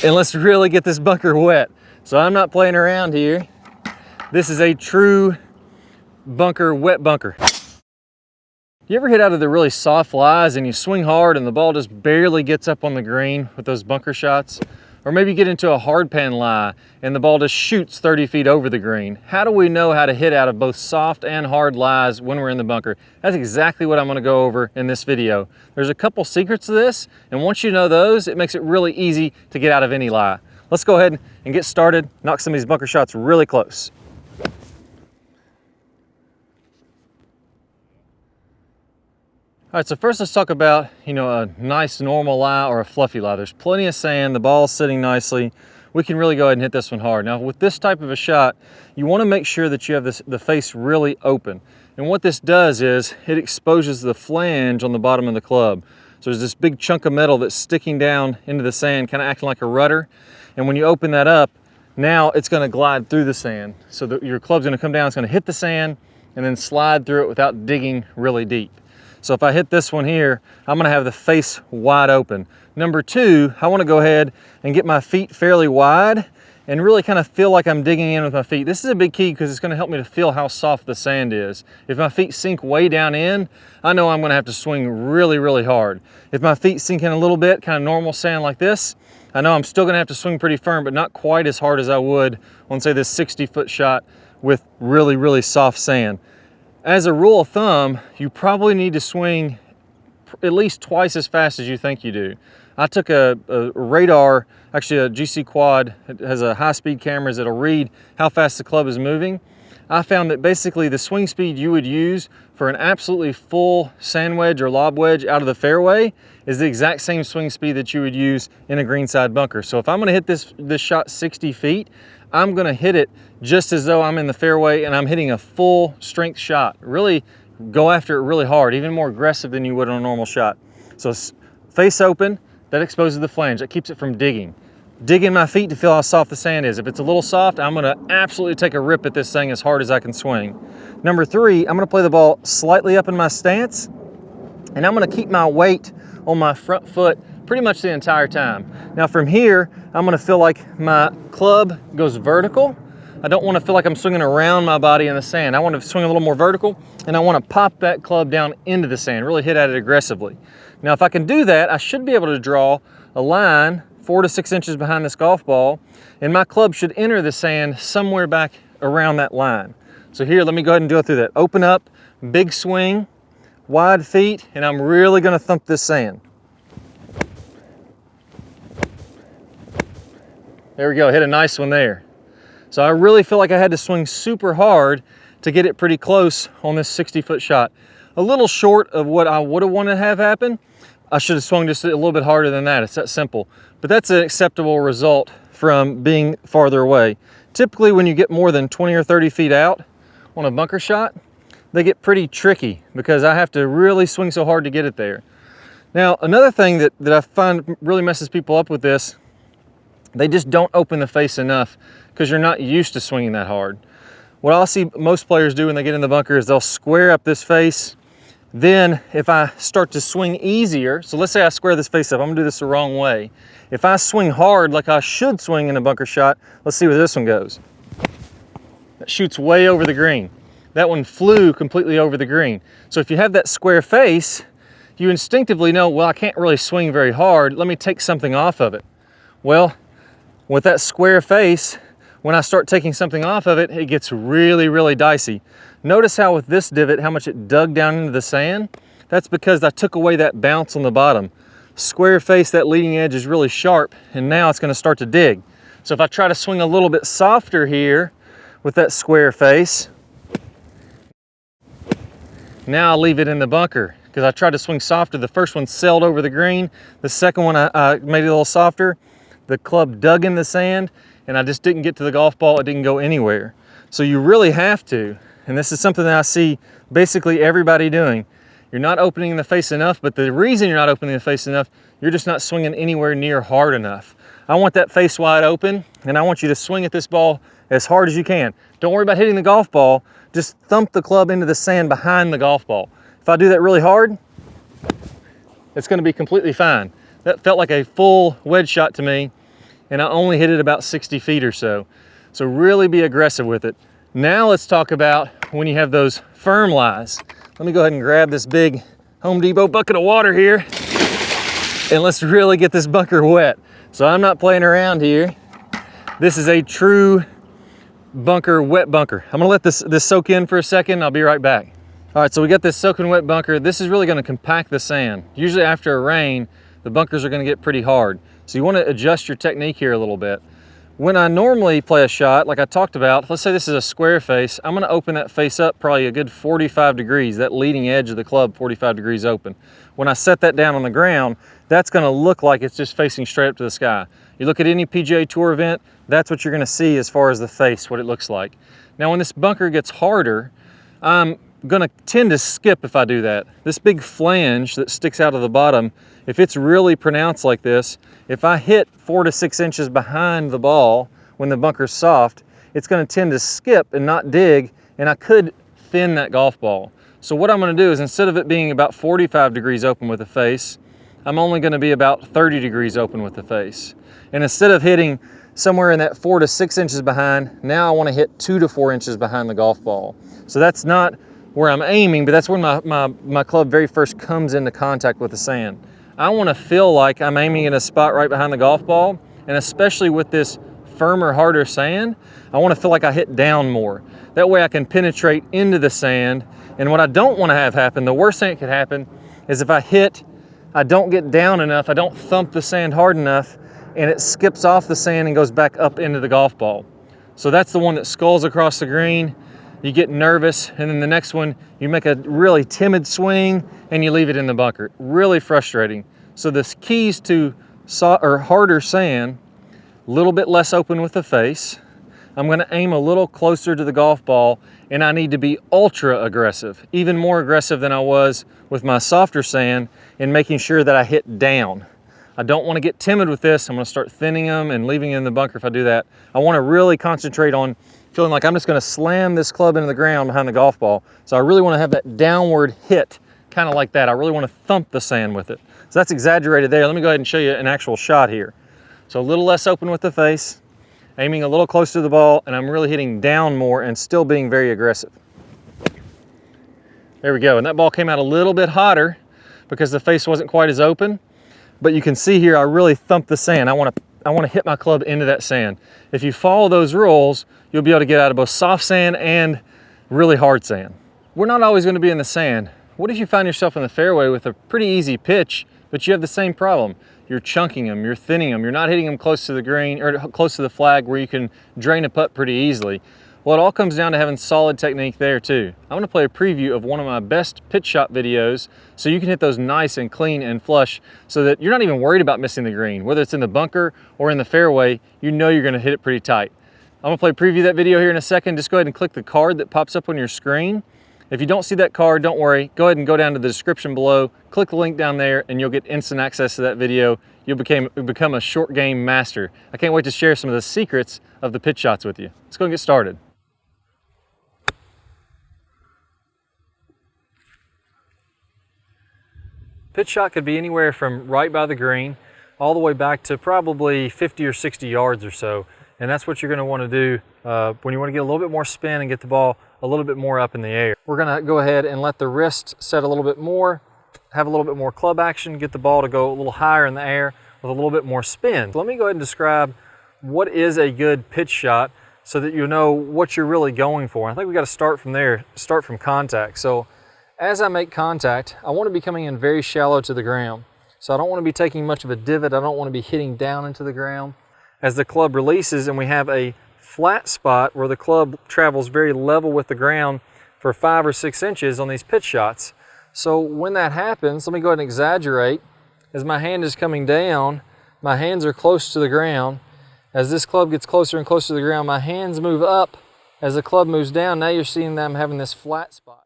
and let's really get this bunker wet. So I'm not playing around here. This is a true bunker, wet bunker. You ever hit out of the really soft lies and you swing hard and the ball just barely gets up on the green with those bunker shots? Or maybe you get into a hard pan lie and the ball just shoots 30 feet over the green. How do we know how to hit out of both soft and hard lies when we're in the bunker? That's exactly what I'm gonna go over in this video. There's a couple secrets to this, and once you know those, it makes it really easy to get out of any lie. Let's go ahead and get started, knock some of these bunker shots really close. All right, so first let's talk about, a nice normal lie or a fluffy lie. There's plenty of sand, the ball's sitting nicely. We can really go ahead and hit this one hard. Now with this type of a shot, you wanna make sure that you have the face really open. And what this does is it exposes the flange on the bottom of the club. So there's this big chunk of metal that's sticking down into the sand, kind of acting like a rudder. And when you open that up, now it's gonna glide through the sand. So that your club's gonna come down, it's gonna hit the sand and then slide through it without digging really deep. So if I hit this one here, I'm gonna have the face wide open. Number two, I wanna go ahead and get my feet fairly wide and really kind of feel like I'm digging in with my feet. This is a big key because it's gonna help me to feel how soft the sand is. If my feet sink way down in, I know I'm gonna have to swing really, really hard. If my feet sink in a little bit, kind of normal sand like this, I know I'm still gonna have to swing pretty firm, but not quite as hard as I would on, say, this 60-foot shot with really, really soft sand. As a rule of thumb, you probably need to swing at least twice as fast as you think you do. I took a radar, actually a GC quad, it has a high-speed cameras that'll read how fast the club is moving. I found that basically the swing speed you would use for an absolutely full sand wedge or lob wedge out of the fairway is the exact same swing speed that you would use in a greenside bunker. So if I'm gonna hit this shot 60 feet, I'm gonna hit it just as though I'm in the fairway and I'm hitting a full strength shot. Really go after it really hard, even more aggressive than you would on a normal shot. So face open, that exposes the flange, that keeps it from digging. Dig in my feet to feel how soft the sand is. If it's a little soft, I'm gonna absolutely take a rip at this thing as hard as I can swing. Number three, I'm gonna play the ball slightly up in my stance, and I'm gonna keep my weight on my front foot pretty much the entire time. Now from here, I'm gonna feel like my club goes vertical. I don't wanna feel like I'm swinging around my body in the sand. I wanna swing a little more vertical, and I wanna pop that club down into the sand, really hit at it aggressively. Now if I can do that, I should be able to draw a line 4 to 6 inches behind this golf ball, and my club should enter the sand somewhere back around that line. So here, let me go ahead and go through that. Open up, big swing, wide feet, and I'm really gonna thump this sand. There we go, hit a nice one there. So I really feel like I had to swing super hard to get it pretty close on this 60-foot shot. A little short of what I would have wanted to have happen. I should have swung just a little bit harder than that, it's that simple. But that's an acceptable result from being farther away. Typically when you get more than 20 or 30 feet out on a bunker shot, they get pretty tricky because I have to really swing so hard to get it there. Now, another thing that I find really messes people up with this, they just don't open the face enough because you're not used to swinging that hard. What I'll see most players do when they get in the bunker is they'll square up this face. Then if I start to swing easier, so let's say I square this face up, I'm gonna do this the wrong way. If I swing hard like I should swing in a bunker shot, let's see where this one goes. That shoots way over the green. That one flew completely over the green. So if you have that square face, you instinctively know, well, I can't really swing very hard, let me take something off of it. Well, with that square face, when I start taking something off of it, it gets really, really dicey. Notice how with this divot, how much it dug down into the sand? That's because I took away that bounce on the bottom. Square face, that leading edge is really sharp, and now it's gonna start to dig. So if I try to swing a little bit softer here with that square face, now I'll leave it in the bunker because I tried to swing softer. The first one sailed over the green. The second one I made it a little softer. The club dug in the sand and I just didn't get to the golf ball. It didn't go anywhere. So you really have to, and this is something that I see basically everybody doing. You're not opening the face enough, but the reason you're not opening the face enough, you're just not swinging anywhere near hard enough. I want that face wide open, and I want you to swing at this ball as hard as you can. Don't worry about hitting the golf ball, just thump the club into the sand behind the golf ball. If I do that really hard, it's gonna be completely fine. That felt like a full wedge shot to me. and I only hit it about 60 feet or so. So really be aggressive with it. Now let's talk about when you have those firm lies. Let me go ahead and grab this big Home Depot bucket of water here, and let's really get this bunker wet. So I'm not playing around here. This is a true bunker, wet bunker. I'm gonna let this soak in for a second. I'll be right back. All right, so we got this soaking wet bunker. This is really gonna compact the sand. Usually after a rain, the bunkers are gonna get pretty hard. So you wanna adjust your technique here a little bit. When I normally play a shot, like I talked about, let's say this is a square face, I'm gonna open that face up probably a good 45 degrees, that leading edge of the club 45 degrees open. When I set that down on the ground, that's gonna look like it's just facing straight up to the sky. You look at any PGA Tour event, that's what you're gonna see as far as the face, what it looks like. Now when this bunker gets harder, I'm gonna tend to skip if I do that. This big flange that sticks out of the bottom, if it's really pronounced like this, if I hit 4 to 6 inches behind the ball when the bunker's soft, it's gonna tend to skip and not dig, and I could thin that golf ball. So what I'm gonna do is, instead of it being about 45 degrees open with the face, I'm only gonna be about 30 degrees open with the face. And instead of hitting somewhere in that 4 to 6 inches behind, now I wanna hit 2 to 4 inches behind the golf ball. So that's not where I'm aiming, but that's when my club very first comes into contact with the sand. I want to feel like I'm aiming in a spot right behind the golf ball, and especially with this firmer, harder sand, I want to feel like I hit down more. That way I can penetrate into the sand, and what I don't want to have happen, the worst thing that could happen, is if I don't get down enough, I don't thump the sand hard enough, and it skips off the sand and goes back up into the golf ball. So that's the one that sculls across the green. You get nervous, and then the next one, you make a really timid swing and you leave it in the bunker. Really frustrating. So the keys to harder sand, a little bit less open with the face. I'm gonna aim a little closer to the golf ball, and I need to be ultra aggressive, even more aggressive than I was with my softer sand, in making sure that I hit down. I don't wanna get timid with this. I'm gonna start thinning them and leaving it in the bunker if I do that. I wanna really concentrate on feeling like I'm just gonna slam this club into the ground behind the golf ball. So I really wanna have that downward hit, kind of like that. I really wanna thump the sand with it. So that's exaggerated there. Let me go ahead and show you an actual shot here. So a little less open with the face, aiming a little closer to the ball, and I'm really hitting down more and still being very aggressive. There we go, and that ball came out a little bit hotter because the face wasn't quite as open, but you can see here I really thumped the sand. I wanna hit my club into that sand. If you follow those rules, you'll be able to get out of both soft sand and really hard sand. We're not always gonna be in the sand. What if you find yourself in the fairway with a pretty easy pitch, but you have the same problem? You're chunking them, you're thinning them, you're not hitting them close to the green or close to the flag where you can drain a putt pretty easily. Well, it all comes down to having solid technique there too. I'm gonna play a preview of one of my best pitch shot videos so you can hit those nice and clean and flush so that you're not even worried about missing the green. Whether it's in the bunker or in the fairway, you know you're gonna hit it pretty tight. I'm gonna play preview that video here in a second. Just go ahead and click the card that pops up on your screen. If you don't see that card, don't worry. Go ahead and go down to the description below, click the link down there, and you'll get instant access to that video. You'll become a short game master. I can't wait to share some of the secrets of the pitch shots with you. Let's go and get started. Pitch shot could be anywhere from right by the green all the way back to probably 50 or 60 yards or so. And that's what you're gonna wanna do when you wanna get a little bit more spin and get the ball a little bit more up in the air. We're gonna go ahead and let the wrist set a little bit more, have a little bit more club action, get the ball to go a little higher in the air with a little bit more spin. So let me go ahead and describe what is a good pitch shot so that you know what you're really going for. I think we gotta start from there, start from contact. So as I make contact, I want to be coming in very shallow to the ground. So I don't want to be taking much of a divot. I don't want to be hitting down into the ground. As the club releases and we have a flat spot where the club travels very level with the ground for 5 or 6 inches on these pitch shots. So when that happens, let me go ahead and exaggerate. As my hand is coming down, my hands are close to the ground. As this club gets closer and closer to the ground, my hands move up. As the club moves down, now you're seeing them having this flat spot.